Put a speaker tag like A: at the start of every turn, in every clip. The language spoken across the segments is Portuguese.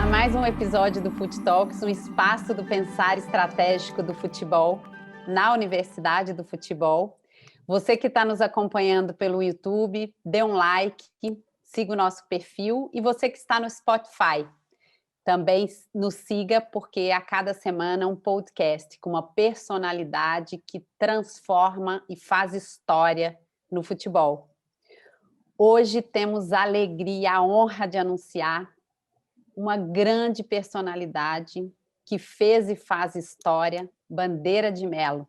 A: a mais um episódio do Fut Talks, um espaço do pensar estratégico do futebol na Universidade do Futebol. Você que está nos acompanhando pelo YouTube, dê um like, siga o nosso perfil, e você que está no Spotify, também nos siga, porque a cada semana um podcast com uma personalidade que transforma e faz história no futebol. Hoje temos a alegria, a honra de anunciar uma grande personalidade que fez e faz história, Bandeira de Melo.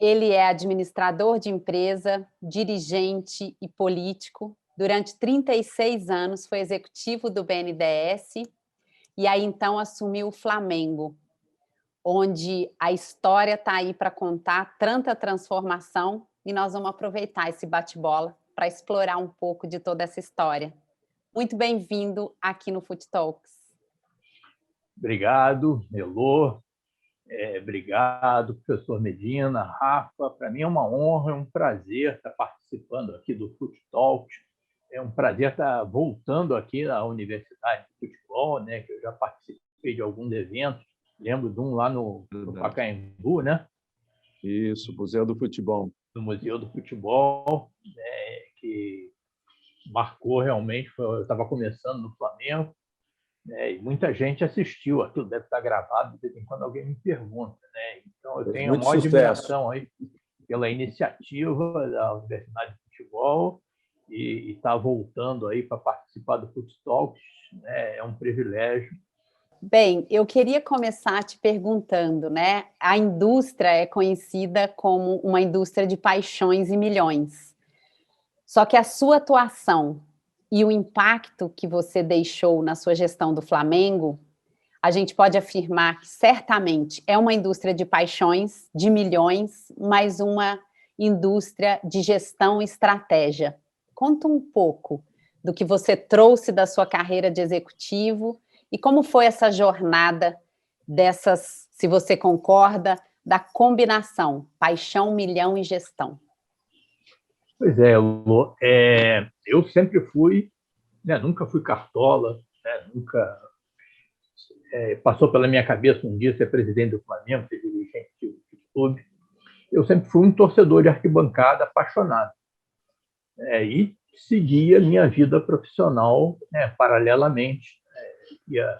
A: Ele é administrador de empresa, dirigente e político. Durante 36 anos foi executivo do BNDES e aí então assumiu o Flamengo, onde a história está aí para contar tanta transformação, e nós vamos aproveitar esse bate-bola para explorar um pouco de toda essa história. Muito bem-vindo aqui no Fut Talks.
B: Obrigado, Elô. Obrigado, professor Medina, Rafa. Para mim é uma honra, é um prazer estar participando aqui do Fut Talks. É um prazer estar voltando aqui na Universidade de Futebol, né, que eu já participei de alguns eventos. Lembro de um lá no Pacaembu, né?
C: Isso, Museu do Futebol.
B: No Museu do Futebol, que marcou realmente. Eu estava começando no Flamengo, e muita gente assistiu. Aquilo deve estar gravado, de vez em quando alguém me pergunta, né? Então eu tenho uma admiração aí pela iniciativa da Universidade de Futebol e estar voltando aí para participar do Fut Talks, né? É um privilégio.
A: Bem, eu queria começar te perguntando, né? A indústria é conhecida como uma indústria de paixões e milhões. Só que a sua atuação e o impacto que você deixou na sua gestão do Flamengo, a gente pode afirmar que certamente é uma indústria de paixões, de milhões, mas uma indústria de gestão e estratégia. Conta um pouco do que você trouxe da sua carreira de executivo e como foi essa jornada dessas, se você concorda, da combinação paixão, milhão e gestão.
B: Pois é, Lu, eu sempre fui, né, nunca fui cartola, né, nunca passou pela minha cabeça um dia ser presidente do Flamengo, ser dirigente do clube. Eu sempre fui um torcedor de arquibancada apaixonado, e seguia minha vida profissional, né, paralelamente. Ia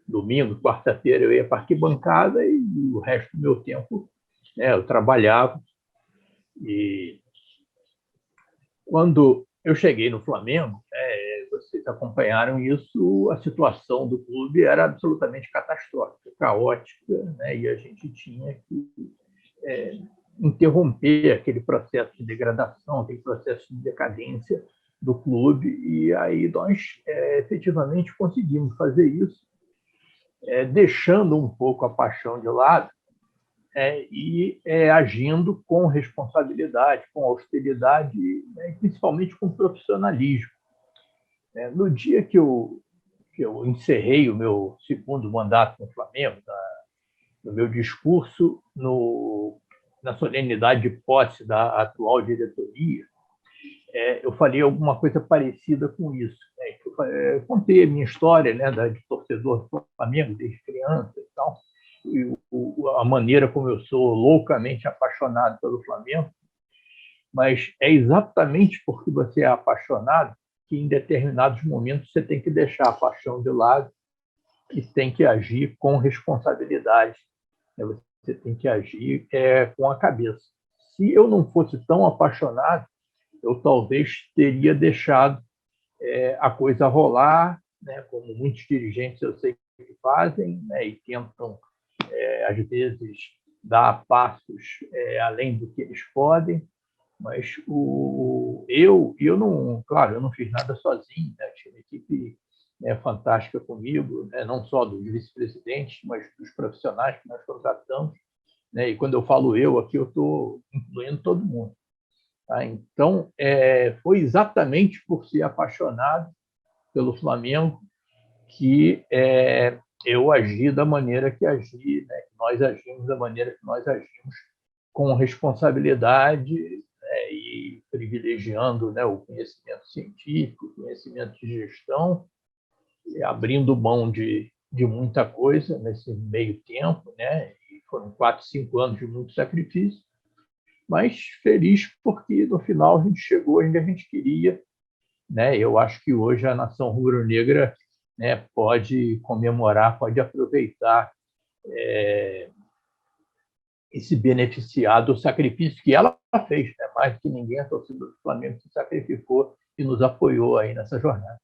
B: domingo, quarta-feira eu ia para a arquibancada e o resto do meu tempo, né, eu trabalhava. E quando eu cheguei no Flamengo, vocês acompanharam isso, a situação do clube era absolutamente catastrófica, caótica, né? E a gente tinha que interromper aquele processo de degradação, aquele processo de decadência do clube, e aí nós efetivamente conseguimos fazer isso, deixando um pouco a paixão de lado, e agindo com responsabilidade, com austeridade, né, e principalmente com profissionalismo. No dia que eu encerrei o meu segundo mandato no Flamengo, no meu discurso na solenidade de posse da atual diretoria, eu falei alguma coisa parecida com isso. Eu contei a minha história, né, de torcedor do Flamengo desde criança e tal, e a maneira como eu sou loucamente apaixonado pelo Flamengo, mas é exatamente porque você é apaixonado que em determinados momentos você tem que deixar a paixão de lado e tem que agir com responsabilidade. Você tem que agir com a cabeça. Se eu não fosse tão apaixonado, eu talvez teria deixado a coisa rolar, né, como muitos dirigentes eu sei que fazem, né, e tentam, às vezes, dar passos além do que eles podem. Mas eu não, claro, eu não fiz nada sozinho, né? Tinha uma equipe fantástica comigo, né? Não só dos vice-presidentes, mas dos profissionais que nós contratamos, né? E quando eu falo eu aqui, eu estou incluindo todo mundo, tá? Então, foi exatamente por ser apaixonado pelo Flamengo que eu agi da maneira que agi, né? Que nós agimos da maneira que nós agimos, com responsabilidade, e privilegiando, né, o conhecimento científico, o conhecimento de gestão, abrindo mão de muita coisa nesse meio tempo, né? E foram 4, 5 anos de muito sacrifício, mas feliz porque no final a gente chegou onde a gente queria, né? Eu acho que hoje a nação rubro-negra, né, pode comemorar, pode aproveitar esse beneficiar do sacrifício que ela fez, né? Mais do que ninguém, a torcida do Flamengo se sacrificou e nos apoiou aí nessa jornada.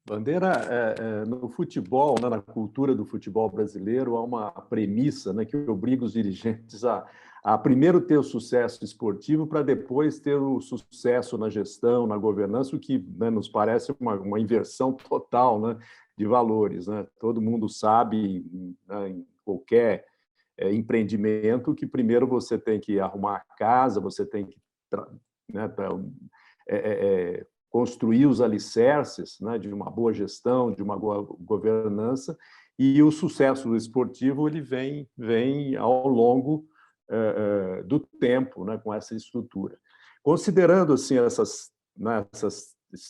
C: Bandeira, no futebol, né, na cultura do futebol brasileiro, há uma premissa, né, que obriga os dirigentes a primeiro ter o sucesso esportivo para depois ter o sucesso na gestão, na governança, o que, né, nos parece uma inversão total, né, de valores. Né? Todo mundo sabe, né, em qualquer empreendimento, que primeiro você tem que arrumar a casa, você tem que, né, construir os alicerces, né, de uma boa gestão, de uma boa governança, e o sucesso esportivo ele vem ao longo do tempo, né, com essa estrutura. Considerando assim esses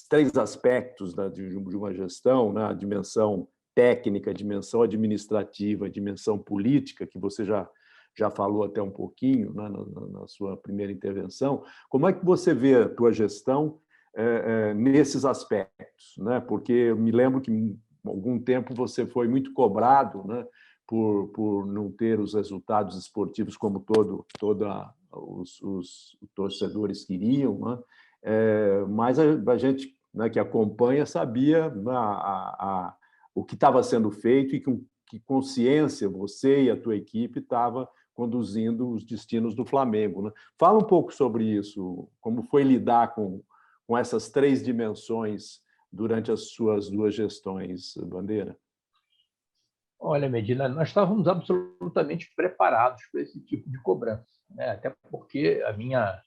C: 3 aspectos, né, de uma gestão, né, a dimensão técnica, a dimensão administrativa, a dimensão política, que você já falou até um pouquinho, né, na sua primeira intervenção, como é que você vê a tua gestão nesses aspectos, né? Porque eu me lembro que, há algum tempo, você foi muito cobrado, né, por não ter os resultados esportivos como todos os torcedores queriam, né? Mas a gente, né, que acompanha sabia, né, o que estava sendo feito e com que consciência você e a tua equipe estava conduzindo os destinos do Flamengo. Né? Fala um pouco sobre isso, como foi lidar com essas 3 dimensões durante as suas 2 gestões, Bandeira?
B: Olha, Medina, nós estávamos absolutamente preparados para esse tipo de cobrança, né? Até porque a minha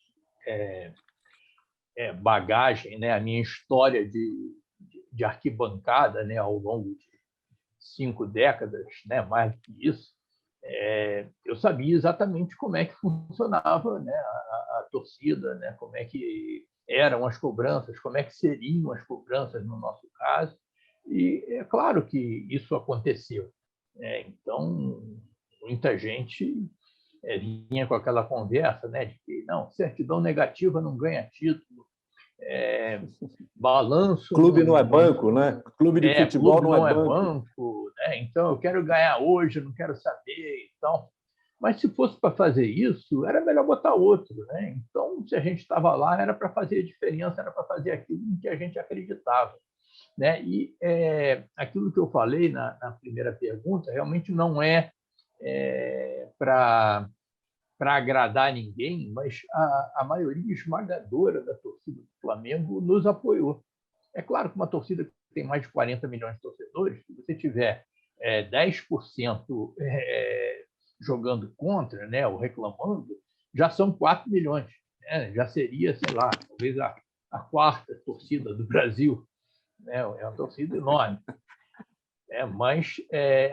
B: bagagem, né, a minha história de arquibancada, né, ao longo de 5 décadas, né, mais do que isso, eu sabia exatamente como é que funcionava, né, a torcida, né, como é que eram as cobranças, como é que seriam as cobranças no nosso caso, e é claro que isso aconteceu. Então, muita gente vinha com aquela conversa, né, de que não, certidão negativa não ganha título, balanço
C: Clube não é banco, né? Clube de futebol
B: clube
C: não é
B: não é
C: banco.
B: banco, né? Então eu quero ganhar hoje, eu não quero saber, então. Mas se fosse para fazer isso, era melhor botar outro, né? Então, se a gente estava lá, era para fazer a diferença, era para fazer aquilo em que a gente acreditava, né? E aquilo que eu falei na primeira pergunta realmente não é para agradar ninguém, mas a maioria esmagadora da torcida do Flamengo nos apoiou. É claro que uma torcida que tem mais de 40 milhões de torcedores, se você tiver 10% jogando contra, né, ou reclamando, já são 4 milhões. Né? Já seria, sei lá, talvez a 4ª torcida do Brasil. Né? É uma torcida enorme. Mas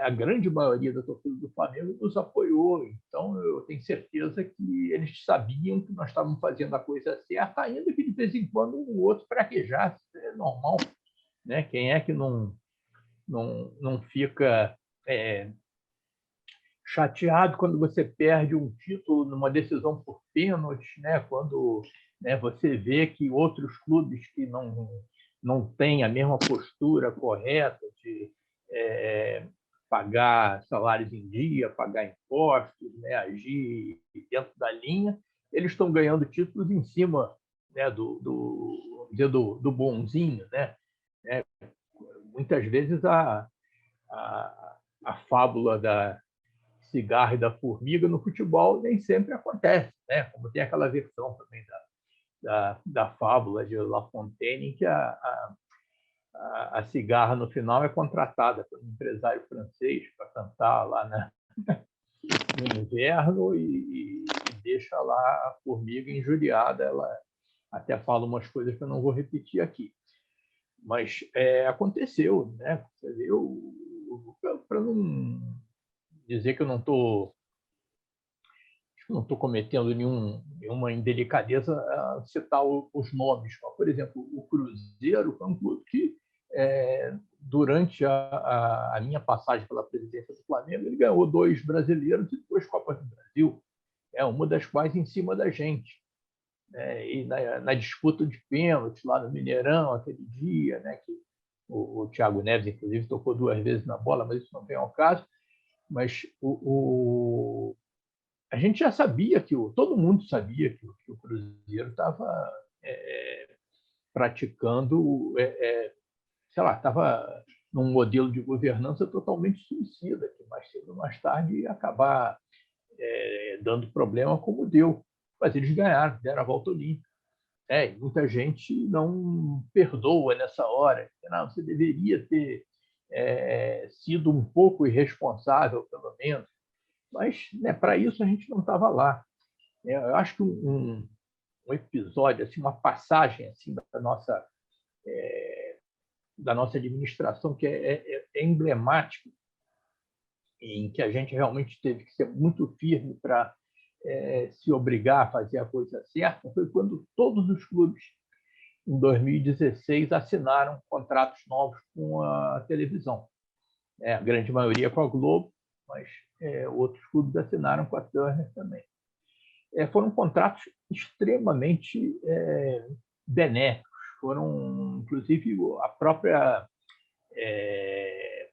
B: a grande maioria da torcida do Flamengo nos apoiou. Então, eu tenho certeza que eles sabiam que nós estávamos fazendo a coisa certa, ainda que de vez em quando um outro fraquejasse. É normal. Né? Quem é que não fica chateado quando você perde um título numa decisão por pênalti, né? Quando, né, você vê que outros clubes que não têm a mesma postura correta de pagar salários em dia, pagar impostos, né, agir dentro da linha, eles estão ganhando títulos em cima, né, do bonzinho, né? Muitas vezes a fábula da cigarro e da formiga no futebol nem sempre acontece, né? Como tem aquela versão também da fábula de La Fontaine, em que a cigarra no final é contratada por um empresário francês para cantar lá no inverno e deixa lá a formiga injuriada. Ela até fala umas coisas que eu não vou repetir aqui. Mas aconteceu, né? Você vê, para não dizer que eu não estou cometendo nenhuma indelicadeza a citar os nomes. Por exemplo, o Cruzeiro foi um clube que durante a minha passagem pela presidência do Flamengo, ele ganhou 2 brasileiros e 2 Copas do Brasil, uma das quais em cima da gente. E na disputa de pênaltis lá no Mineirão, aquele dia, que o Thiago Neves, inclusive, tocou 2 vezes na bola, mas isso não vem ao caso. Mas a gente já sabia todo mundo sabia que o Cruzeiro estava praticando, estava num modelo de governança totalmente suicida, que mais cedo ou mais tarde ia acabar dando problema como deu. Mas eles ganharam, deram a volta olímpica. E muita gente não perdoa nessa hora. Não, você deveria ter sido um pouco irresponsável, pelo menos. Mas, para isso, a gente não estava lá. Eu acho que um episódio, assim, uma passagem assim, da nossa administração que é emblemático, em que a gente realmente teve que ser muito firme para se obrigar a fazer a coisa certa, foi quando todos os clubes, em 2016, assinaram contratos novos com a televisão. A grande maioria com a Globo, mas outros clubes assinaram com a Turner também. Foram contratos extremamente benéficos. Foram, inclusive, a própria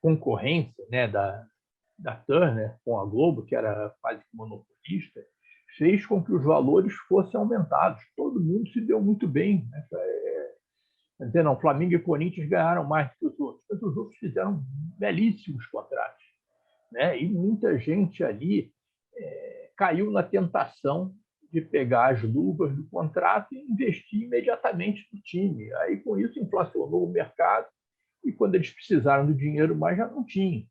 B: concorrência da Turner com a Globo, que era quase monopolista, fez com que os valores fossem aumentados. Todo mundo se deu muito bem. Quer dizer, não, Flamengo e Corinthians ganharam mais que os outros, mas os outros fizeram belíssimos contratos. E muita gente ali caiu na tentação de pegar as luvas do contrato e investir imediatamente no time. Aí, com isso, inflacionou o mercado e, quando eles precisaram do dinheiro mais, já não tinham.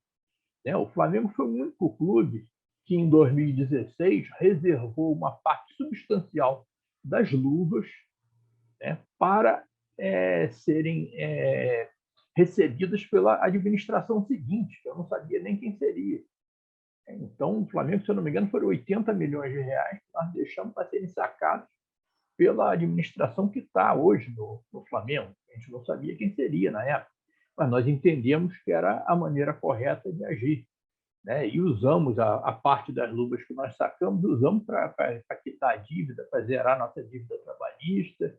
B: O Flamengo foi o único clube que, em 2016, reservou uma parte substancial das luvas para serem recebidas pela administração seguinte, que eu não sabia nem quem seria. Então, o Flamengo, se eu não me engano, foram 80 milhões de reais que nós deixamos para serem sacados pela administração que está hoje no Flamengo. A gente não sabia quem seria na época, mas nós entendemos que era a maneira correta de agir. E usamos a parte das luvas que nós sacamos, usamos para quitar a dívida, para zerar nossa dívida trabalhista,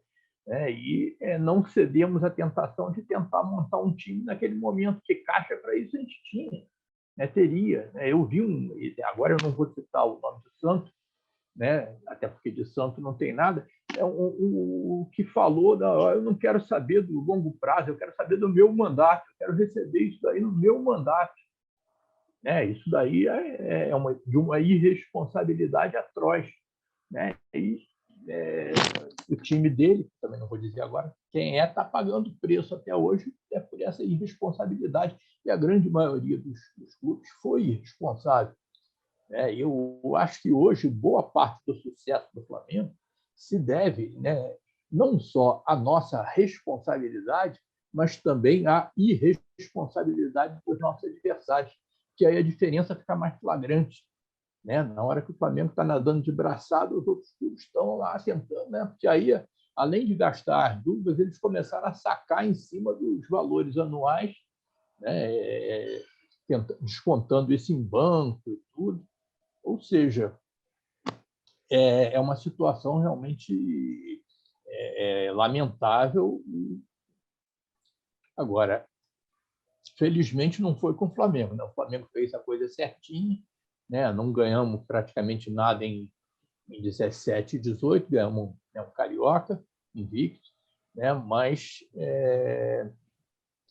B: e não cedemos à tentação de tentar montar um time naquele momento, que caixa para isso a gente tinha, teria. Eu vi agora eu não vou citar o nome do santo, até porque de santo não tem nada, o que falou, eu não quero saber do longo prazo, eu quero saber do meu mandato, eu quero receber isso daí no meu mandato. Isso daí é de uma irresponsabilidade atroz. E o time dele, também não vou dizer agora quem está pagando preço até hoje por essa irresponsabilidade, e a grande maioria dos clubes foi irresponsável. Eu acho que hoje boa parte do sucesso do Flamengo se deve não só à nossa responsabilidade, mas também à irresponsabilidade dos nossos adversários, que aí a diferença fica mais flagrante. Na hora que o Flamengo está nadando de braçada, os outros clubes estão lá tentando, porque aí, além de gastar as dúvidas, eles começaram a sacar em cima dos valores anuais, descontando isso em banco e tudo. Ou seja, é uma situação realmente lamentável. Agora, felizmente, não foi com o Flamengo. O Flamengo fez a coisa certinha, não ganhamos praticamente nada em 17 e 18, ganhamos um Carioca, invicto, mas,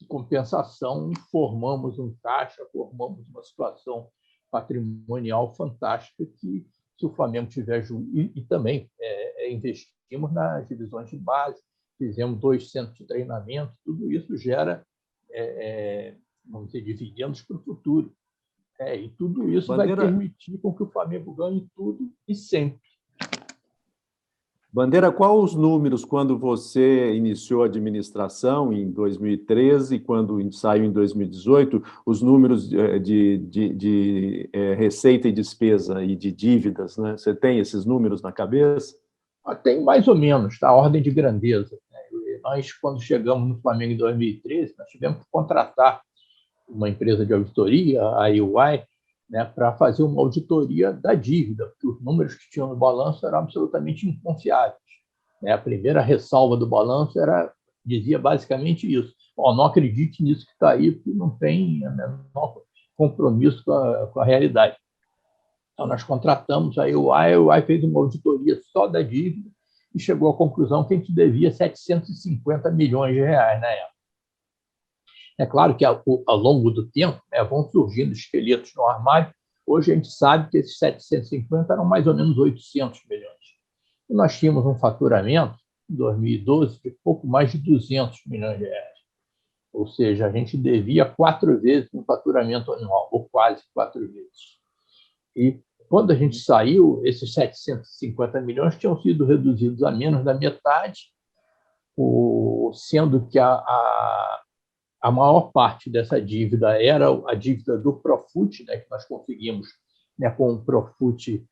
B: em compensação, formamos um caixa, formamos uma situação patrimonial fantástica que, se o Flamengo tiver e também investimos nas divisões de base, fizemos 2 centros de treinamento, tudo isso gera, vamos dizer, dividendos para o futuro. E tudo isso vai permitir com que o Flamengo ganhe tudo e sempre.
C: Bandeira, quais os números quando você iniciou a administração em 2013 e quando saiu em 2018, os números de receita e despesa e de dívidas, Você tem esses números na cabeça?
B: Tem mais ou menos, a ordem de grandeza. nós, quando chegamos no Flamengo em 2013, nós tivemos que contratar uma empresa de auditoria, a EY, né, para fazer uma auditoria da dívida, porque os números que tinham no balanço eram absolutamente inconfiáveis, né? A primeira ressalva do balanço dizia basicamente isso: não acredite nisso que está aí, porque não tem o menor compromisso com a realidade. Então, nós contratamos a EY fez uma auditoria só da dívida e chegou à conclusão que a gente devia 750 milhões de reais na época. É claro que, ao longo do tempo, né, vão surgindo esqueletos no armário. Hoje a gente sabe que esses 750 eram mais ou menos 800 milhões. E nós tínhamos um faturamento, em 2012, de pouco mais de 200 milhões de reais. Ou seja, a gente devia 4 vezes o faturamento anual, ou quase 4 vezes. E quando a gente saiu, esses 750 milhões tinham sido reduzidos a menos da metade, sendo que a maior parte dessa dívida era a dívida do Profut, né, que nós conseguimos, né, com o Profut,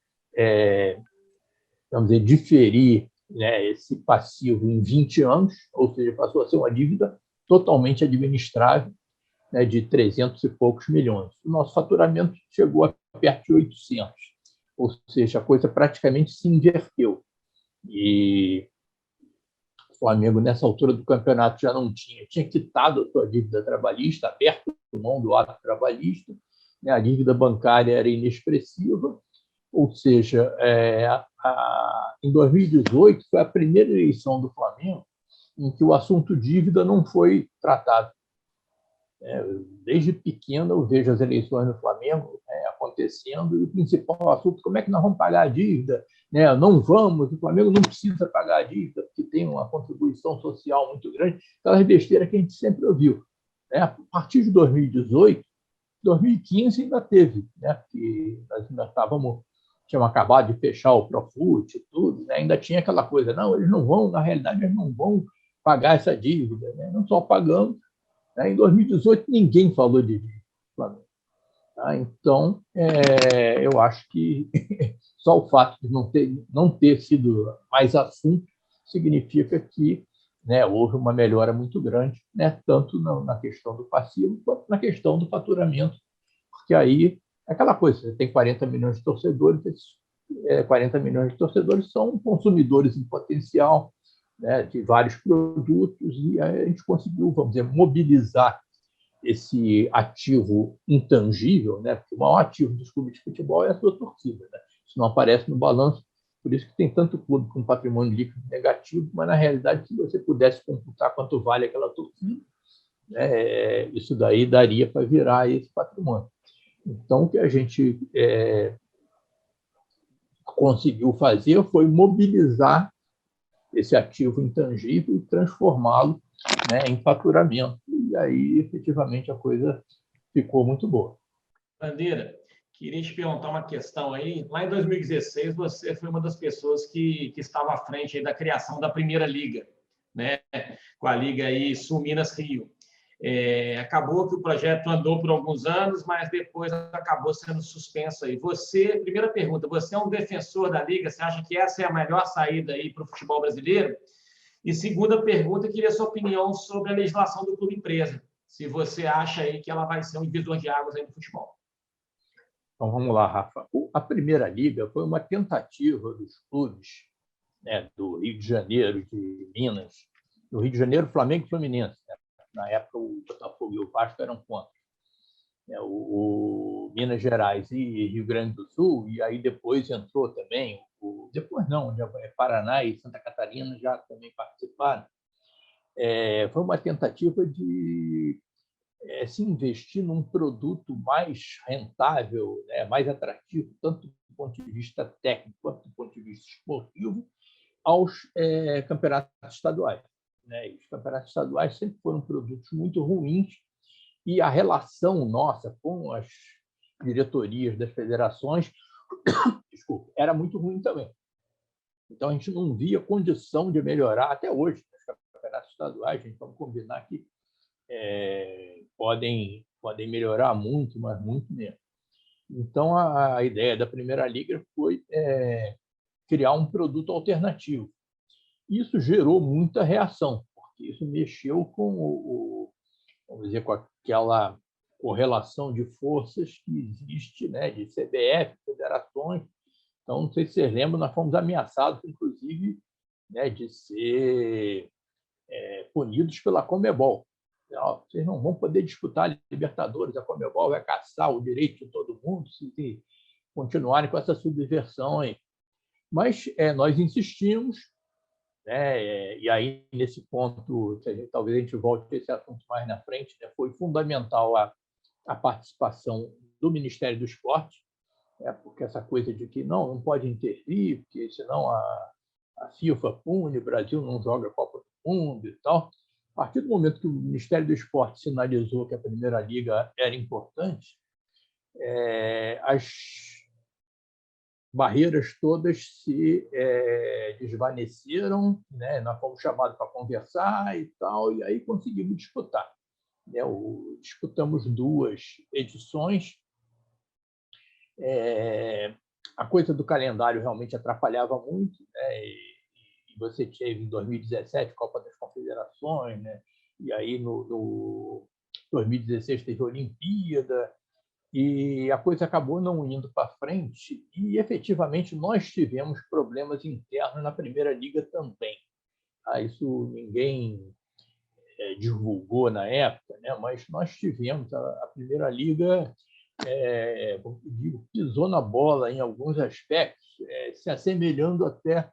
B: vamos dizer, diferir, né, esse passivo em 20 anos, ou seja, passou a ser uma dívida totalmente administrável, né, de 300 e poucos milhões. O nosso faturamento chegou a perto de 800, ou seja, a coisa praticamente se inverteu. E o Flamengo, nessa altura do campeonato, já não tinha quitado a sua dívida trabalhista, aberto mão do ato trabalhista, né? A dívida bancária era inexpressiva, ou seja, em 2018 foi a primeira eleição do Flamengo em que o assunto dívida não foi tratado. Desde pequeno eu vejo as eleições no Flamengo acontecendo, e o principal assunto: como é que nós vamos pagar a dívida? Não vamos, o Flamengo não precisa pagar a dívida, porque tem uma contribuição social muito grande, aquelas besteiras que a gente sempre ouviu. A partir de 2018, 2015 ainda teve, porque nós ainda tínhamos acabado de fechar o Profut e tudo, ainda tinha aquela coisa: não, eles não vão, na realidade, eles não vão pagar essa dívida, não só pagando. Em 2018, ninguém falou de Flamengo. Então, eu acho que só o fato de não ter sido mais assunto significa que, houve uma melhora muito grande, tanto na questão do passivo quanto na questão do faturamento, porque aí é aquela coisa: você tem 40 milhões de torcedores, esses 40 milhões de torcedores são consumidores em potencial, de vários produtos, e a gente conseguiu, vamos dizer, mobilizar esse ativo intangível, porque o maior ativo dos clubes de futebol é a sua torcida. Isso não aparece no balanço, por isso que tem tanto clube com patrimônio líquido negativo, mas, na realidade, se você pudesse computar quanto vale aquela torcida, isso daí daria para virar esse patrimônio. Então, o que a gente conseguiu fazer foi mobilizar esse ativo intangível e transformá-lo, em faturamento. E aí, efetivamente, a coisa ficou muito boa.
D: Bandeira, queria te perguntar uma questão aí. Lá em 2016, você foi uma das pessoas que estava à frente aí da criação da Primeira Liga, com a Liga aí Sul Minas Rio. Acabou que o projeto andou por alguns anos, mas depois acabou sendo suspenso aí. Primeira pergunta: você é um defensor da Liga? Você acha que essa é a melhor saída aí para o futebol brasileiro? E segunda pergunta, eu queria a sua opinião sobre a legislação do clube empresa. Se você acha aí que ela vai ser um divisor de águas aí no futebol.
B: Então, vamos lá, Rafa. A Primeira Liga foi uma tentativa dos clubes, do Rio de Janeiro, de Minas, do Rio de Janeiro, Flamengo e Fluminense. Na época, o Botafogo e o Vasco eram contra. O Minas Gerais e Rio Grande do Sul, e aí depois entrou também, depois não, Paraná e Santa Catarina já também participaram. Foi uma tentativa de se investir num produto mais rentável, mais atrativo, tanto do ponto de vista técnico quanto do ponto de vista esportivo, aos campeonatos estaduais. Os campeonatos estaduais sempre foram produtos muito ruins, e a relação nossa com as diretorias das federações era muito ruim também. Então, a gente não via condição de melhorar até hoje. Os campeonatos estaduais, a gente vamos combinar que podem melhorar muito, mas muito mesmo. Então, a ideia da Primeira Liga foi criar um produto alternativo. Isso gerou muita reação, porque isso mexeu vamos dizer, com aquela correlação de forças que existe, né, de CBF, federações. Então, não sei se vocês lembram, nós fomos ameaçados, inclusive, né, de ser punidos pela Conmebol. Vocês não vão poder disputar a Libertadores, a Conmebol vai caçar o direito de todo mundo se continuarem com essa subversão aí. Mas nós insistimos, né, e aí, nesse ponto, talvez a gente volte a esse assunto mais na frente, né, foi fundamental a participação do Ministério do Esporte, porque essa coisa de que não pode intervir, porque senão a FIFA pune, o Brasil não joga a Copa do Mundo e tal. A partir do momento que o Ministério do Esporte sinalizou que a Primeira Liga era importante, as barreiras todas se desvaneceram, né? Nós fomos chamados para conversar e tal, e aí conseguimos disputar. Disputamos 2 edições. A coisa do calendário realmente atrapalhava muito, né? E você teve em 2017 Copa das Confederações, né? E aí no 2016 teve a Olimpíada, e a coisa acabou não indo para frente, e efetivamente nós tivemos problemas internos na Primeira Liga também. Isso ninguém divulgou na época, né? Mas nós tivemos a Primeira Liga pisou na bola em alguns aspectos, se assemelhando até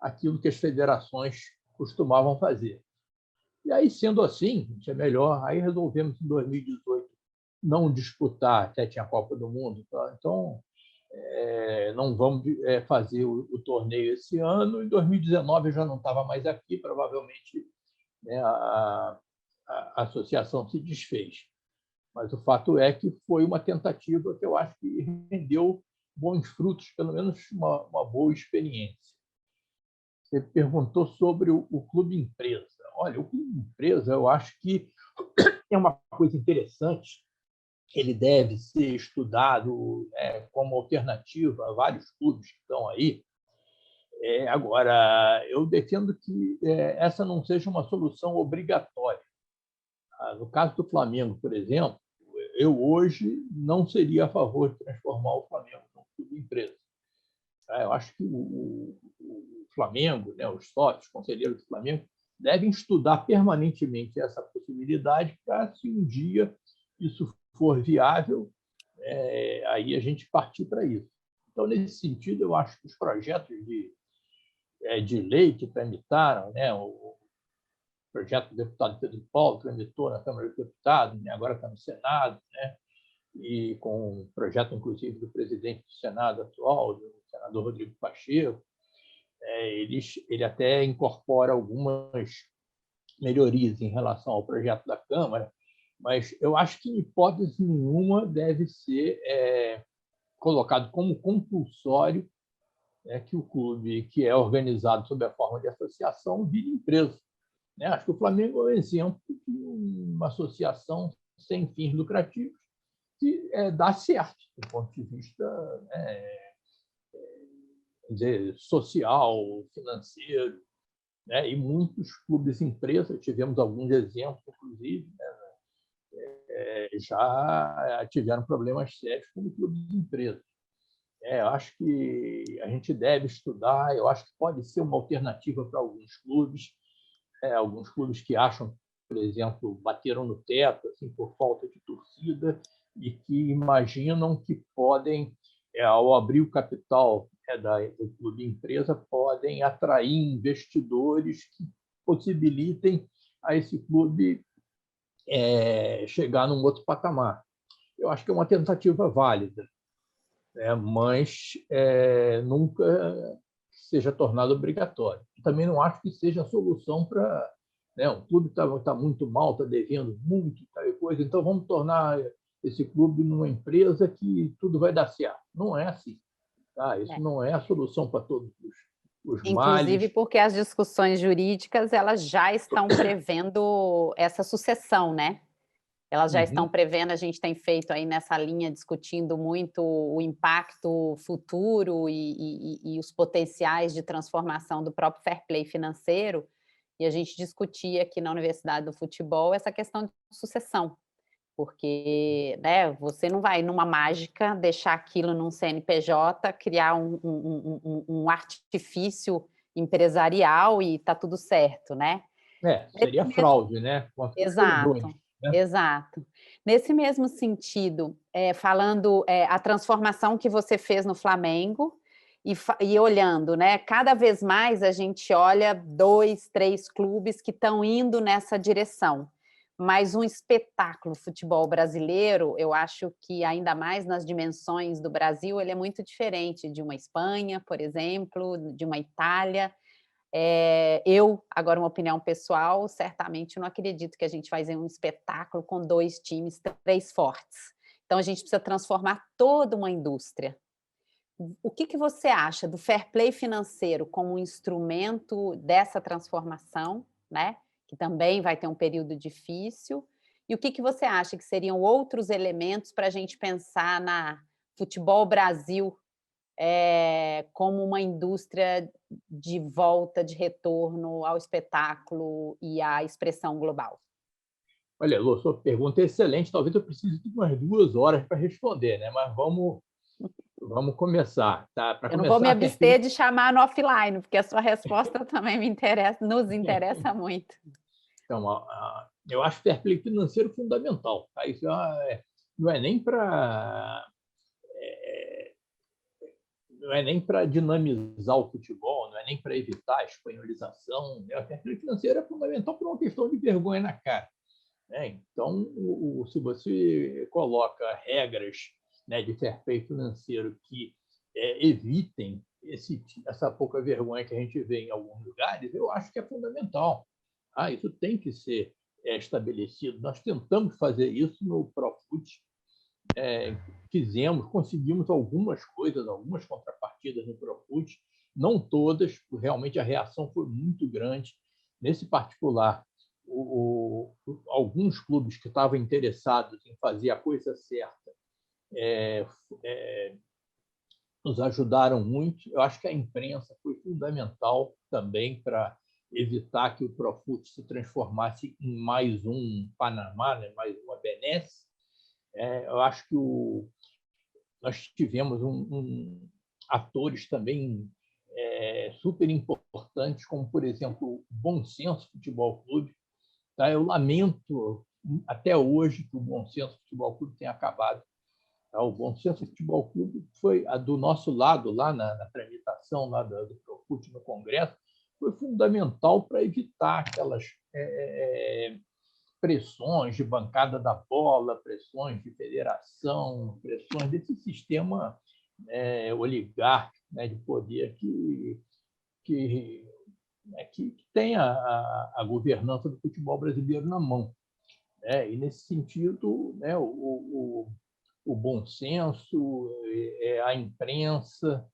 B: àquilo que as federações costumavam fazer. E aí, sendo assim, é melhor. Aí resolvemos, em 2018, não disputar, até tinha a Copa do Mundo, tá? Então não vamos fazer o torneio esse ano. Em 2019 eu já não estava mais aqui, provavelmente, né, a associação se desfez. Mas o fato é que foi uma tentativa que eu acho que rendeu bons frutos, pelo menos uma boa experiência. Você perguntou sobre o clube empresa. Olha, o clube empresa, eu acho que é uma coisa interessante. Ele deve ser estudado como alternativa a vários clubes que estão aí. Agora, eu defendo que essa não seja uma solução obrigatória. No caso do Flamengo, por exemplo, eu hoje não seria a favor de transformar o Flamengo num clube empresa. Eu acho que o Flamengo, né, os sócios, conselheiros do Flamengo, devem estudar permanentemente essa possibilidade para, se um dia isso for viável, aí a gente partir para isso. Então, nesse sentido, eu acho que os projetos de lei que tramitaram, né, o projeto do deputado Pedro Paulo, tramitou na Câmara dos Deputados, agora está no Senado, né, e com o projeto, inclusive, do presidente do Senado atual, do senador Rodrigo Pacheco, ele até incorpora algumas melhorias em relação ao projeto da Câmara, mas eu acho que, em hipótese nenhuma, deve ser colocado como compulsório que o clube, que é organizado sob a forma de associação, vire empresa. Acho que o Flamengo é um exemplo de uma associação sem fins lucrativos que dá certo, do ponto de vista dizer, social, financeiro, né? E muitos clubes empresas, tivemos alguns exemplos, inclusive, já tiveram problemas sérios como clubes de empresas. Eu acho que a gente deve estudar, eu acho que pode ser uma alternativa para alguns clubes que acham, por exemplo, bateram no teto assim, por falta de torcida e que imaginam que podem, ao abrir o capital do clube empresa, podem atrair investidores que possibilitem a esse clube chegar num outro patamar. Eu acho que é uma tentativa válida, mas nunca seja tornado obrigatório. Também não acho que seja a solução para... o clube está muito mal, está devendo muito, tal coisa, então vamos tornar esse clube numa empresa que tudo vai dar certo. Não é assim. Tá? Isso não é a solução para todos os males.
A: Inclusive porque as discussões jurídicas elas já estão prevendo essa sucessão, né? Elas já estão prevendo, a gente tem feito aí nessa linha, discutindo muito o impacto futuro e os potenciais de transformação do próprio fair play financeiro. e a gente discutia aqui na Universidade do Futebol essa questão de sucessão, porque, né, você não vai, numa mágica, deixar aquilo num CNPJ, criar um artifício empresarial e está tudo certo, né?
B: Seria fraude, né?
A: Exato,
B: Né?
A: exato. Nesse mesmo sentido, falando a transformação que você fez no Flamengo e olhando, né? Cada vez mais a gente olha 2, 3 clubes que estão indo nessa direção. Mas um espetáculo futebol brasileiro, eu acho que ainda mais nas dimensões do Brasil, ele é muito diferente de uma Espanha, por exemplo, de uma Itália. Agora, uma opinião pessoal, certamente não acredito que a gente vai fazer um espetáculo com 2 times, 3 fortes. Então, a gente precisa transformar toda uma indústria. O que você acha do fair play financeiro como um instrumento dessa transformação, né? Que também vai ter um período difícil? E o que você acha que seriam outros elementos para a gente pensar na Futebol Brasil como uma indústria de volta, de retorno ao espetáculo e à expressão global?
B: Olha, Lô, sua pergunta é excelente. Talvez eu precise de umas 2 horas para responder, né? Mas vamos começar. Tá?
A: Eu não vou me abster de chamar no offline, porque a sua resposta também nos interessa muito.
B: Então, eu acho fair play financeiro fundamental. Tá? Isso não é nem para não é nem para dinamizar o futebol, não é nem para evitar a espanholização. Né? O fair play financeiro é fundamental por uma questão de vergonha na cara. Né? Então, se você coloca regras, né, de fair play financeiro que evitem essa pouca vergonha que a gente vê em alguns lugares, eu acho que é fundamental. Isso tem que ser estabelecido. Nós tentamos fazer isso no Profut, conseguimos algumas coisas, algumas contrapartidas no Profut, não todas, realmente a reação foi muito grande. Nesse particular, alguns clubes que estavam interessados em fazer a coisa certa nos ajudaram muito. Eu acho que a imprensa foi fundamental também para evitar que o Profut se transformasse em mais um Panamá, né? Mais uma Benesse. Eu acho que nós tivemos atores também super importantes, como, por exemplo, o Bom Senso Futebol Clube. Tá? Eu lamento até hoje que o Bom Senso Futebol Clube tenha acabado. Tá? O Bom Senso Futebol Clube foi do nosso lado, lá na tramitação lá do Profut no Congresso, foi fundamental para evitar aquelas pressões de bancada da bola, pressões de federação, pressões desse sistema oligárquico, né, de poder que tem a governança do futebol brasileiro na mão. E, nesse sentido, né, o bom senso, a imprensa,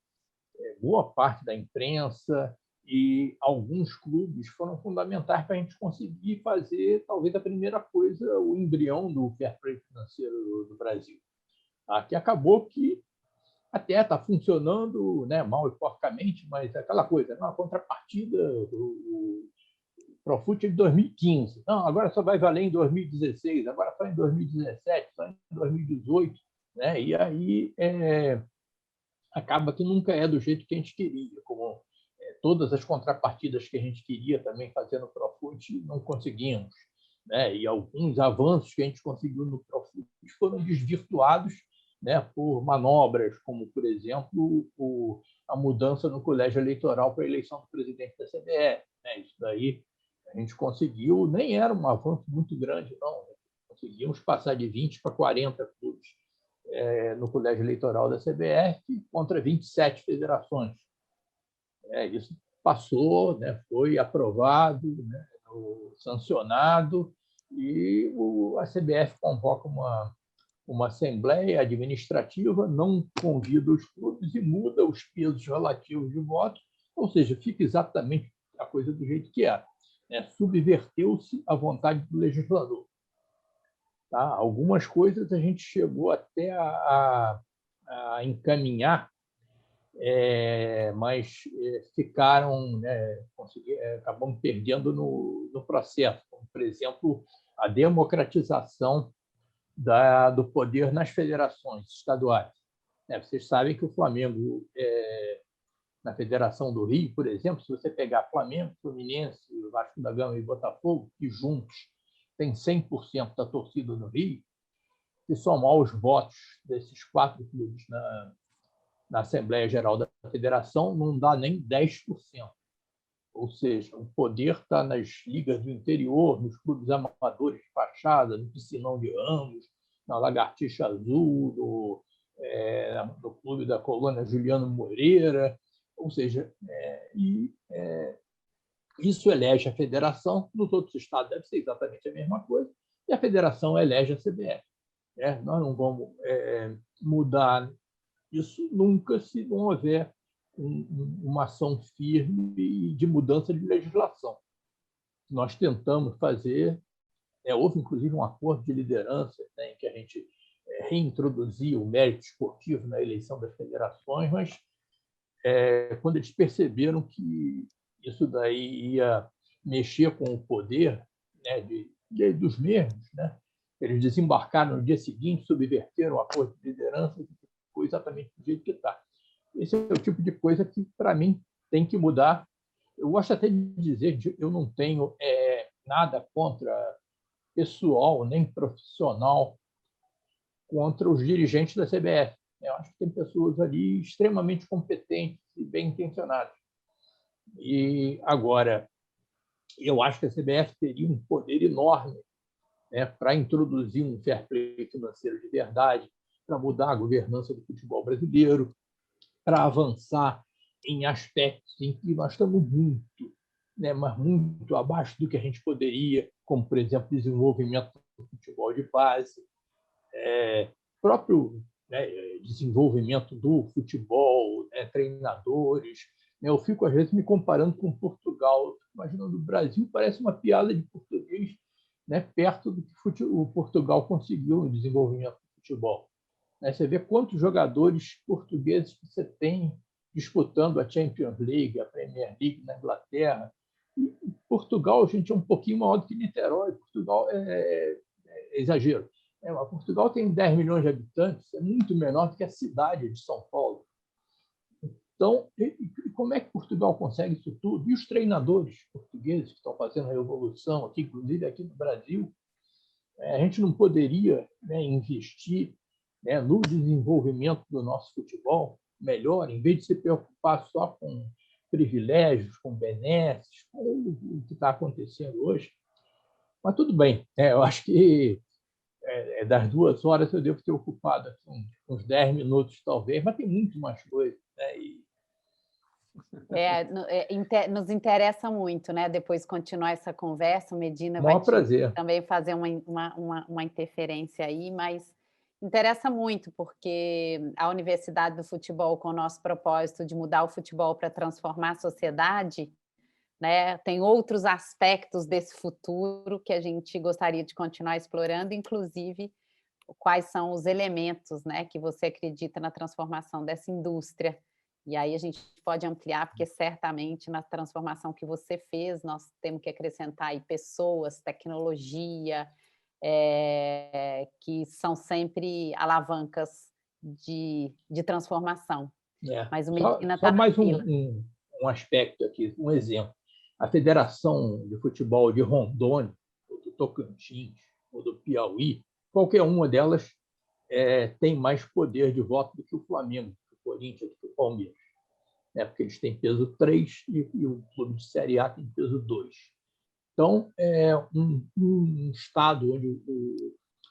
B: boa parte da imprensa e alguns clubes foram fundamentais para a gente conseguir fazer, talvez, a primeira coisa, o embrião do fair play financeiro do Brasil. Que acabou que até está funcionando, né, mal e porcamente, mas aquela coisa, uma contrapartida do Profut de 2015. Não, agora só vai valer em 2016, agora só em 2017, só em 2018. Né? E aí acaba que nunca é do jeito que a gente queria, como todas as contrapartidas que a gente queria também fazer no Profut, não conseguimos. Né? E alguns avanços que a gente conseguiu no Profut foram desvirtuados, né, por manobras, como, por exemplo, a mudança no colégio eleitoral para a eleição do presidente da CBF. Né? Isso daí a gente conseguiu, nem era um avanço muito grande, não. Conseguimos passar de 20 para 40 clubes no colégio eleitoral da CBF contra 27 federações. Isso passou, né, foi aprovado, né, sancionado, e a CBF convoca uma assembleia administrativa, não convida os clubes e muda os pesos relativos de voto, ou seja, fica exatamente a coisa do jeito que era. Subverteu-se a vontade do legislador. Tá? Algumas coisas a gente chegou até a encaminhar mas ficaram, né, acabam perdendo no processo, como, por exemplo, a democratização do poder nas federações estaduais. Vocês sabem que o Flamengo, na Federação do Rio, por exemplo, se você pegar Flamengo, Fluminense, Vasco da Gama e Botafogo, que juntos têm 100% da torcida no Rio, se somar os votos desses 4 clubes na Assembleia Geral da Federação, não dá nem 10%. Ou seja, o poder está nas ligas do interior, nos clubes amadores de Fachada, no Piscinão de Ramos, na Lagartixa Azul, no clube da colônia Juliano Moreira. Ou seja, isso elege a federação. Nos outros estados deve ser exatamente a mesma coisa. E a federação elege a CBF. Nós não vamos mudar isso nunca se não houver uma ação firme de mudança de legislação. Nós tentamos fazer, houve inclusive um acordo de liderança, né, em que a gente reintroduzia o mérito esportivo na eleição das federações, mas quando eles perceberam que isso daí ia mexer com o poder, né, dos mesmos, né, eles desembarcaram no dia seguinte, subverteram o acordo de liderança e ficou exatamente do jeito que está. Esse é o tipo de coisa que, para mim, tem que mudar. Eu gosto até de dizer que eu não tenho nada contra pessoal, nem profissional, contra os dirigentes da CBF. Eu acho que tem pessoas ali extremamente competentes e bem intencionadas. E, agora, eu acho que a CBF teria um poder enorme, né, para introduzir um fair play financeiro de verdade, para mudar a governança do futebol brasileiro, para avançar em aspectos em que nós estamos muito, né, mas muito abaixo do que a gente poderia, como, por exemplo, desenvolvimento do futebol de base, próprio, né, desenvolvimento do futebol, né, treinadores. Eu fico, às vezes, me comparando com Portugal. Imaginando o Brasil, parece uma piada de português, né, perto do que o Portugal conseguiu no desenvolvimento do futebol. Você vê quantos jogadores portugueses que você tem disputando a Champions League, a Premier League na Inglaterra. E Portugal, gente, é um pouquinho maior do que Niterói. Portugal é exagero. Mas Portugal tem 10 milhões de habitantes, é muito menor do que a cidade de São Paulo. Então, como é que Portugal consegue isso tudo? E os treinadores portugueses que estão fazendo a evolução aqui, inclusive aqui no Brasil, a gente não poderia, né, investir, né, no desenvolvimento do nosso futebol melhor, em vez de se preocupar só com privilégios, com benesses, com o que está acontecendo hoje. Mas tudo bem, eu acho que das 2 horas eu devo ter ocupado uns 10 minutos, talvez, mas tem muito mais coisa. Né?
A: Nos interessa muito, né? Depois continuar essa conversa, o Medina
B: vai
A: também fazer uma interferência aí, mas interessa muito, porque a Universidade do Futebol, com o nosso propósito de mudar o futebol para transformar a sociedade, né, tem outros aspectos desse futuro que a gente gostaria de continuar explorando, inclusive quais são os elementos, né, que você acredita na transformação dessa indústria. E aí a gente pode ampliar, porque certamente na transformação que você fez, nós temos que acrescentar aí pessoas, tecnologia, que são sempre alavancas de transformação. Mas o Medina
B: só mais um aspecto aqui, um exemplo. A Federação de Futebol de Rondônia, ou do Tocantins, ou do Piauí, qualquer uma delas tem mais poder de voto do que o Flamengo, do Corinthians, do Palmeiras. Porque eles têm peso 3 e o clube de Série A tem peso 2. Então, um estado onde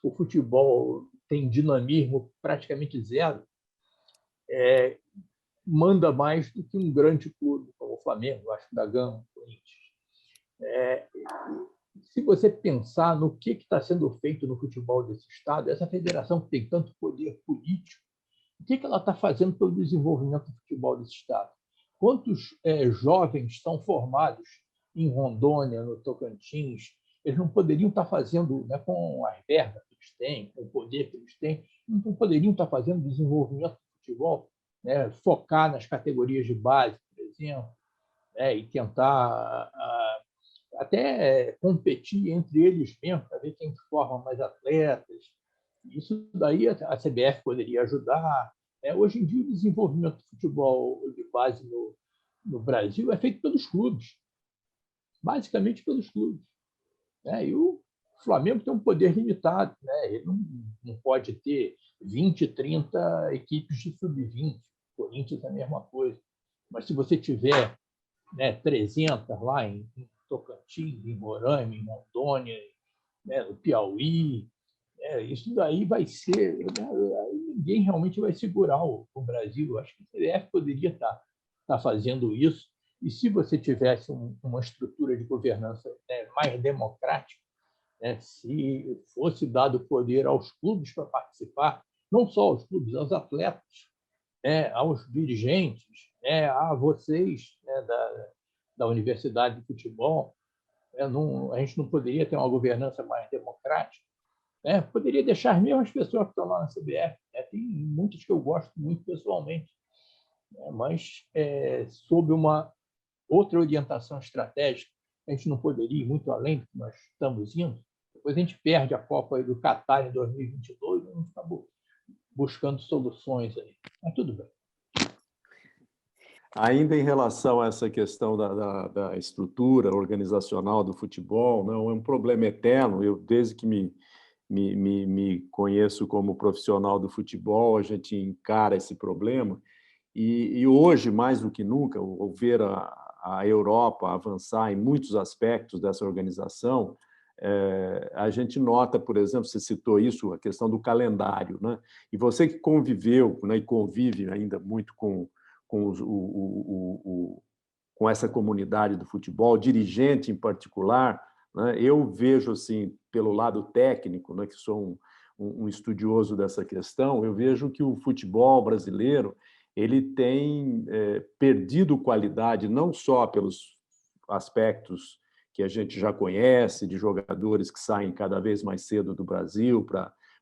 B: o futebol tem dinamismo praticamente zero, manda mais do que um grande clube como o Flamengo, Vasco da Gama, Corinthians. Se você pensar no que está sendo feito no futebol desse estado, essa federação que tem tanto poder político, o que ela está fazendo pelo desenvolvimento do futebol desse estado? Quantos jovens estão formados em Rondônia, no Tocantins? Eles não poderiam estar fazendo, né, com as verbas que eles têm, com o poder que eles têm, não poderiam estar fazendo desenvolvimento do futebol né, focar nas categorias de base, por exemplo, né, e tentar até competir entre eles mesmo, para ver quem forma mais atletas. Isso daí a CBF poderia ajudar. Hoje em dia, o desenvolvimento do futebol de base no Brasil é feito pelos clubes, basicamente pelos clubes. E o Flamengo tem um poder limitado, ele não pode ter 20, 30 equipes de sub-20. O Corinthians é a mesma coisa. Mas se você tiver 300 lá em Tocantins, em Roraima, em Rondônia, no Piauí, isso daí vai ser... ninguém realmente vai segurar o Brasil. Acho que o CBF poderia estar fazendo isso. E se você tivesse uma estrutura de governança mais democrática, se fosse dado poder aos clubes para participar, não só aos clubes, aos atletas, aos dirigentes, a vocês da Universidade de Futebol, a gente não poderia ter uma governança mais democrática? Poderia deixar as mesmas pessoas que estão lá na CBF. Tem muitos que eu gosto muito pessoalmente, mas sob uma outra orientação estratégica, a gente não poderia ir muito além do que nós estamos indo. Depois a gente perde a Copa do Catar em 2022 e a gente acabou buscando soluções aí. Mas tudo bem.
C: Ainda em relação a essa questão da estrutura organizacional do futebol, não é um problema eterno. Eu, desde que me conheço como profissional do futebol, a gente encara esse problema. E hoje, mais do que nunca, ao ver a Europa avançar em muitos aspectos dessa organização, a gente nota, por exemplo, você citou isso, a questão do calendário, né? E você que conviveu, né, e convive ainda muito com essa comunidade do futebol, dirigente em particular, né, eu vejo, assim, pelo lado técnico, né, que sou um estudioso dessa questão, eu vejo que o futebol brasileiro ele tem perdido qualidade, não só pelos aspectos que a gente já conhece, de jogadores que saem cada vez mais cedo do Brasil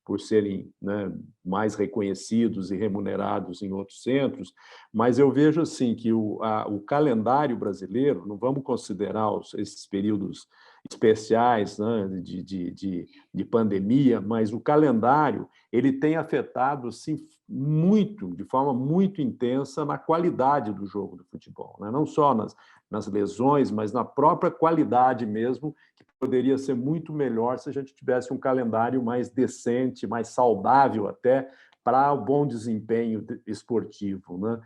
C: por serem, né, mais reconhecidos e remunerados em outros centros, mas eu vejo assim que o calendário brasileiro, não vamos considerar esses períodos especiais, né, de pandemia, mas o calendário ele tem afetado assim, muito, de forma muito intensa, na qualidade do jogo do futebol, né? Não só nas lesões, mas na própria qualidade mesmo, que poderia ser muito melhor se a gente tivesse um calendário mais decente, mais saudável até, para o bom desempenho esportivo, né?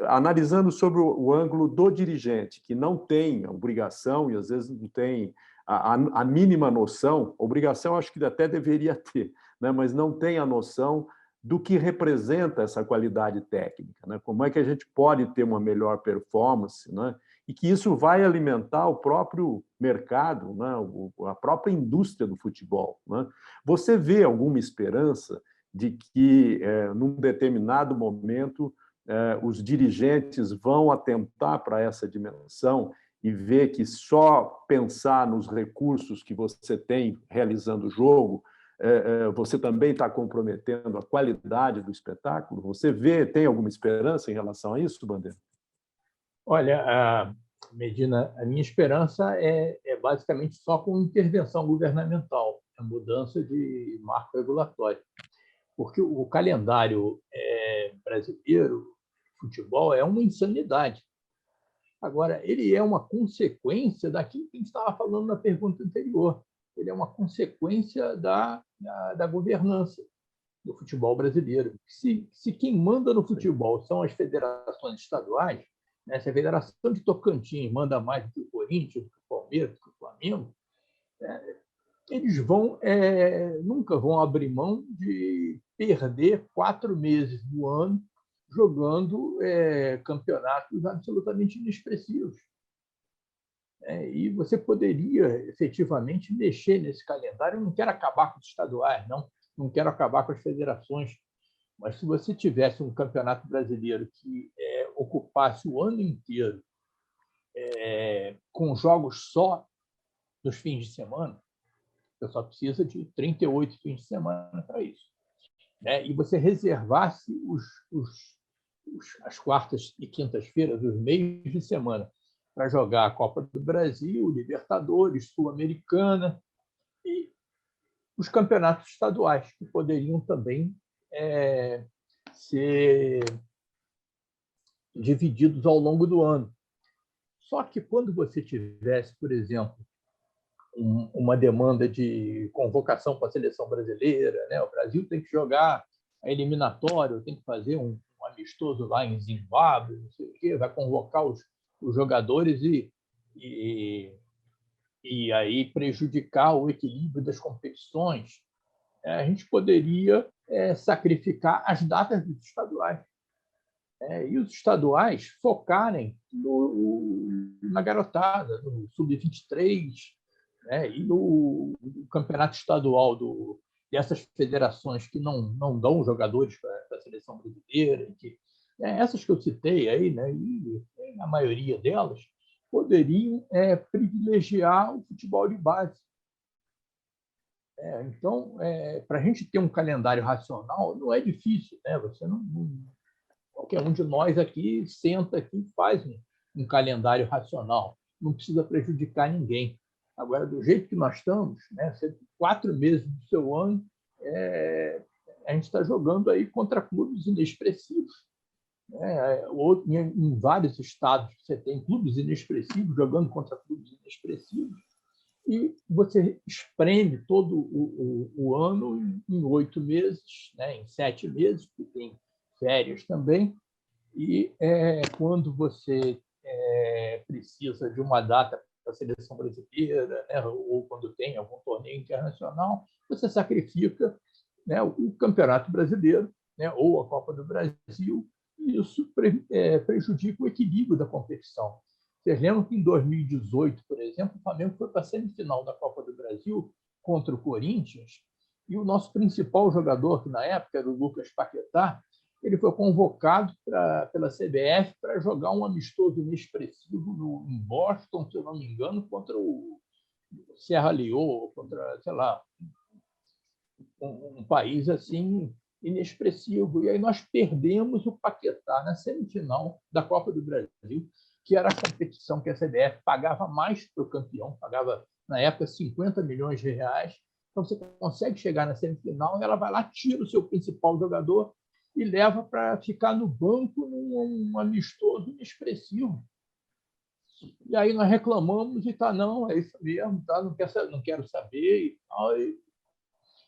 C: Analisando sobre o ângulo do dirigente, que não tem a obrigação e às vezes não tem a mínima noção, obrigação acho que até deveria ter, né? Mas não tem a noção do que representa essa qualidade técnica, né? Como é que a gente pode ter uma melhor performance, né? E que isso vai alimentar o próprio mercado, né? A própria indústria do futebol, né? Você vê alguma esperança de que, num determinado momento, os dirigentes vão atentar para essa dimensão e ver que só pensar nos recursos que você tem realizando o jogo, você também está comprometendo a qualidade do espetáculo? Você tem alguma esperança em relação a isso, Bandeira?
B: Olha, Medina, a minha esperança é basicamente só com intervenção governamental, a mudança de marco regulatório. Porque o calendário brasileiro, futebol, é uma insanidade. Agora, ele é uma consequência daquilo que a gente estava falando na pergunta anterior. Ele é uma consequência da governança do futebol brasileiro. Se quem manda no futebol são as federações estaduais, né, se a Federação de Tocantins manda mais do que o Corinthians, do que o Palmeiras, do que o Flamengo, eles nunca vão abrir mão de perder 4 meses do ano jogando campeonatos absolutamente inexpressivos. E você poderia, efetivamente, mexer nesse calendário. Eu não quero acabar com os estaduais, não quero acabar com as federações, mas se você tivesse um campeonato brasileiro que ocupasse o ano inteiro com jogos só nos fins de semana, você só precisa de 38 fins de semana para isso. E você reservasse as quartas e quintas-feiras, os meios de semana, para jogar a Copa do Brasil, Libertadores, Sul-Americana e os campeonatos estaduais, que poderiam também ser divididos ao longo do ano. Só que quando você tivesse, por exemplo, uma demanda de convocação para a seleção brasileira, né? O Brasil tem que jogar a eliminatória, tem que fazer um amistoso lá em Zimbábue, não sei o quê, vai convocar os jogadores e aí prejudicar o equilíbrio das competições. A gente poderia sacrificar as datas dos estaduais. E os estaduais focarem na garotada, no Sub-23, e no campeonato estadual dessas federações que não dão jogadores para a seleção brasileira, essas que eu citei aí, né, e a maioria delas, poderiam privilegiar o futebol de base. Então, para a gente ter um calendário racional, não é difícil, né? Você qualquer um de nós aqui senta aqui e faz um calendário racional. Não precisa prejudicar ninguém. Agora, do jeito que nós estamos, né, 4 meses do seu ano, a gente está jogando aí contra clubes inexpressivos. Em vários estados, você tem clubes inexpressivos jogando contra clubes inexpressivos. E você espreme todo o ano em 8 meses, né, em 7 meses, porque tem férias também, e quando você precisa de uma data para a seleção brasileira, né, ou quando tem algum torneio internacional, você sacrifica, né, o Campeonato Brasileiro, né, ou a Copa do Brasil, e isso prejudica o equilíbrio da competição. Vocês lembram que em 2018, por exemplo, o Flamengo foi para a semifinal da Copa do Brasil contra o Corinthians, e o nosso principal jogador, que na época era o Lucas Paquetá, ele foi convocado pela CBF para jogar um amistoso inexpressivo em Boston, se eu não me engano, contra o Serra Leoa, contra, sei lá, um país assim inexpressivo. E aí nós perdemos o Paquetá na semifinal da Copa do Brasil, que era a competição que a CBF pagava mais para o campeão, pagava, na época, 50 milhões de reais. Então, você consegue chegar na semifinal e ela vai lá, tira o seu principal jogador e leva para ficar no banco num amistoso inexpressivo. E aí nós reclamamos e não, é isso mesmo, não quero saber. E tal.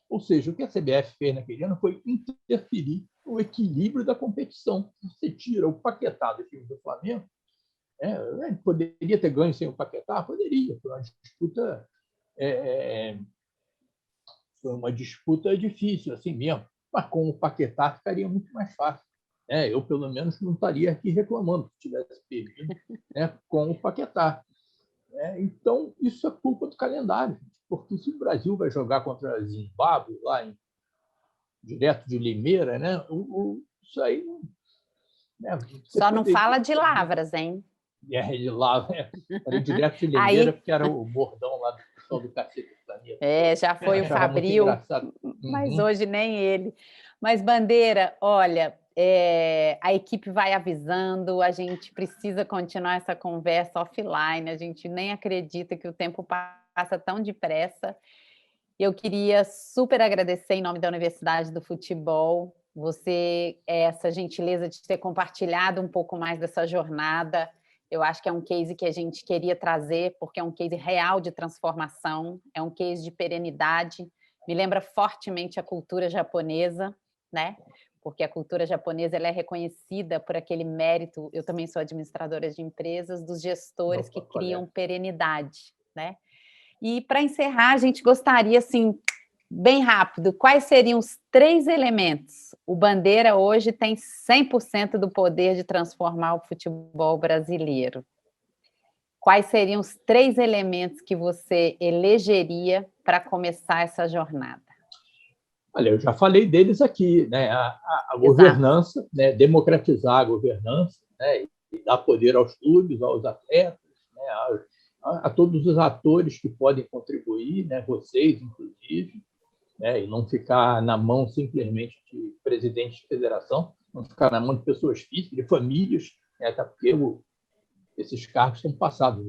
B: Ou seja, o que a CBF fez naquele ano foi interferir no equilíbrio da competição. Você tira o Paquetá do time do Flamengo, poderia ter ganho sem o Paquetá? Poderia, foi uma disputa difícil, assim mesmo. Mas com o Paquetá ficaria muito mais fácil. Eu, pelo menos, não estaria aqui reclamando se tivesse perdido, com o Paquetá. Então, isso é culpa do calendário, porque se o Brasil vai jogar contra a Zimbábue, lá direto de Limeira, isso aí...
A: Só não fala de Lavras, hein?
B: De Lavras, direto de Limeira, aí... porque era o bordão lá do pessoal do Cacete do Planeta.
A: Já foi o Fabril, mas hoje nem ele. Mas, Bandeira, olha, a equipe vai avisando, a gente precisa continuar essa conversa offline, a gente nem acredita que o tempo passa tão depressa. Eu queria super agradecer em nome da Universidade do Futebol, essa gentileza de ter compartilhado um pouco mais dessa jornada. Eu acho que é um case que a gente queria trazer, porque é um case real de transformação, é um case de perenidade, me lembra fortemente a cultura japonesa, né? Porque a cultura japonesa ela é reconhecida por aquele mérito, eu também sou administradora de empresas, dos gestores que criam perenidade, né? E para encerrar, a gente gostaria, assim, bem rápido, quais seriam os 3 elementos? O Bandeira hoje tem 100% do poder de transformar o futebol brasileiro. Quais seriam os 3 elementos que você elegeria para começar essa jornada?
B: Olha, eu já falei deles aqui, né? A governança, né? Democratizar a governança, né? E dar poder aos clubes, aos atletas, né? A todos os atores que podem contribuir, né? Vocês, inclusive, né? E não ficar na mão simplesmente de presidente de federação. não ficar na mão de pessoas físicas, de famílias, né? Até porque esses cargos são passados,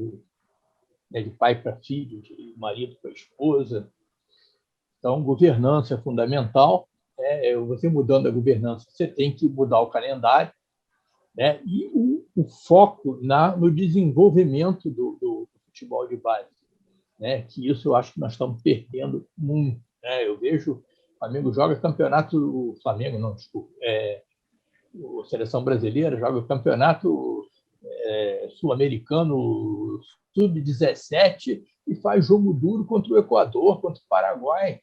B: né, de pai para filho, de marido para esposa. Então, governança é fundamental. Você mudando a governança, você tem que mudar o calendário, né? E o foco no desenvolvimento do futebol de base, né? Que isso eu acho que nós estamos perdendo muito, né? Eu vejo o Flamengo joga campeonato, o Flamengo não, desculpa, a seleção brasileira joga o campeonato sul-americano sub-17 e faz jogo duro contra o Equador, contra o Paraguai.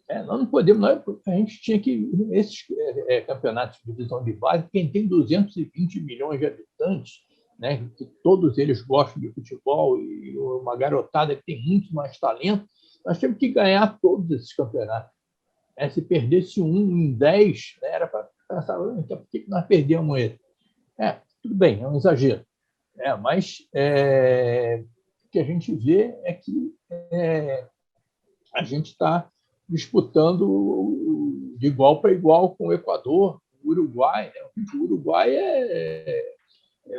B: Nós não podemos, a gente tinha que, esses campeonatos de divisão de base, quem tem 220 milhões de habitantes, né, que todos eles gostam de futebol e uma garotada que tem muito mais talento, nós temos que ganhar todos esses campeonatos. Se perdesse um em 10, né, era para pensar, então, por que nós perdemos ele? Tudo bem, é um exagero. Mas o que a gente vê é que a gente está disputando de igual para igual com o Equador, o Uruguai. Né? O Uruguai é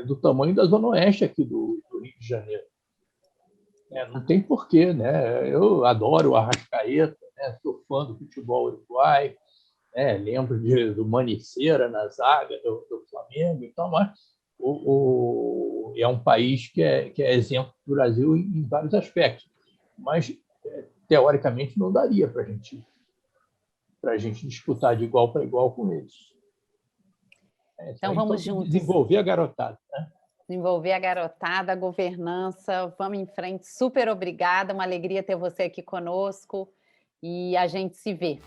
B: do tamanho da Zona Oeste aqui do Rio de Janeiro. Não tem porquê, né? Eu adoro o Arrascaeta, né? Sou fã do futebol uruguai, né? Lembro do Manicera na zaga do Flamengo. Então, mas é um país que é exemplo do Brasil em vários aspectos. Mas, teoricamente, não daria para a gente disputar de igual para igual com eles.
A: Então, vamos juntos.
B: Desenvolver a garotada. Né?
A: Desenvolver a garotada, a governança. Vamos em frente. Super obrigada. Uma alegria ter você aqui conosco. E a gente se vê.